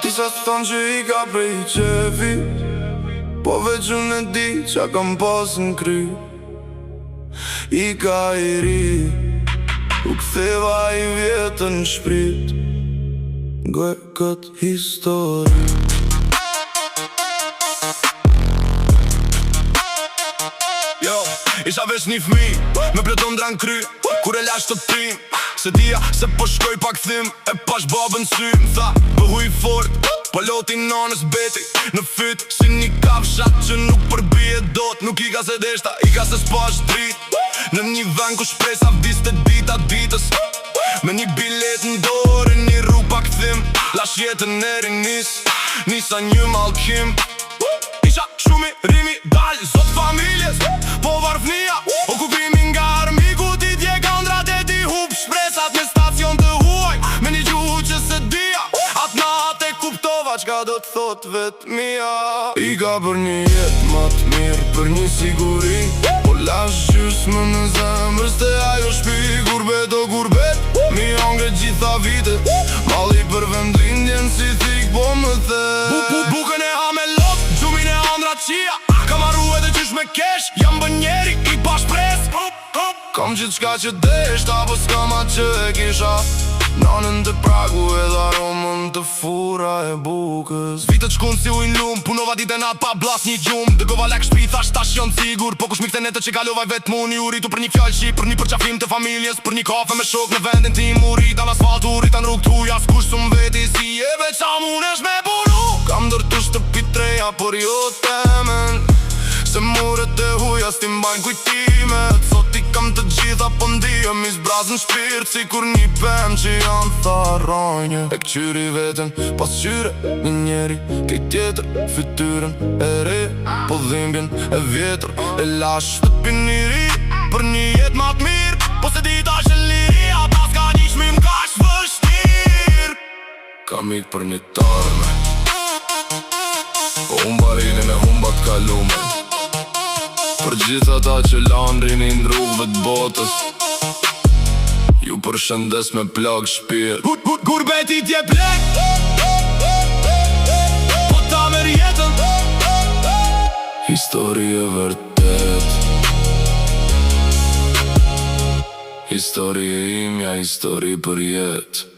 Disa thonë që I ka prej qefi, po veç unë e di qa kam pas në kry. I ka I ri, u ktheva I vjetën në shprit, ngoj këtë histori. Jo, isha veç një fmi, me pleton dran kry, kur e lash të tim. Se dia se po shkoj pa kthim, e pash babën sy. M'tha, bëhu I fort, po loti nanës beti në fyt, si një kafshat që nuk përbije dot. Nuk I ka se deshta, I ka se s'pash drit, në një vend ku shpresa vdiste dita ditës. Me një bilet në dorë, një rrug pa kthim, lash jetën e rinis, nisa një mallkim. Isha shumë I rimi dal, zot familjes, po varfnia, okupimi nga armiku, ti dje kandrat e ti hup shpresat me stacion të huaj, me një gjuhu që se dia, atë natë e kuptova qka do të thot vet mia. I ka për një jetë ma të mirë, për një siguri, po lash gjysmë në zemër, ste ajo shpi gurbet o gurbet. Mi angre gjitha vitet, malli për vendlindjen si thik po më the. Bukën e ha me lot, gjumin e andra qia, ka marru edhe qysh me kesh, jam bën njeri I pa shpres. Kam gjithë shka që deshta, po s'kam atë që e kisha, nanën të pragu edhe aromën të fura e bukës. Vitet shkun si ujnë lum, punova dite nat pa blas një gjum. Dëgova lek shpi, thash tash jon sigur, po kush mi kthene të që kalovaj vet mu një uritu për një fjall shqip, për një përqafim të familjes, për një kafe me shok në vendin tim. Uritan asfalt, uritan rrug t'huja, s'kush sum veti si e veç sa munesh me punu. Kam dërtu shtëpi treja, por jo temen, se muret e huja s'ti mbajnë kujtimet. Sot I kam të gjitha, po ndihem I zbrazën shpirt, si kur një pem që janë tharojnje. E këqyri veten, pas qyre një njeri, kej tjetër fytyrën e re, po dhimbjen e vjetër, e lash shtëpin një ri, për një jet ma të mirë, po se dita që liria, pas ka një shmim ka shvështir. Kam ik për një tarme, po humbarinin e humbat kalume, për gjitha ta që lanë rinin rrugëve të botës, ju përshëndes me plak shpirt. Gurbeti t'je plek, po ta mer jetën, Histori e vërtet, histori e imja, histori për jetë.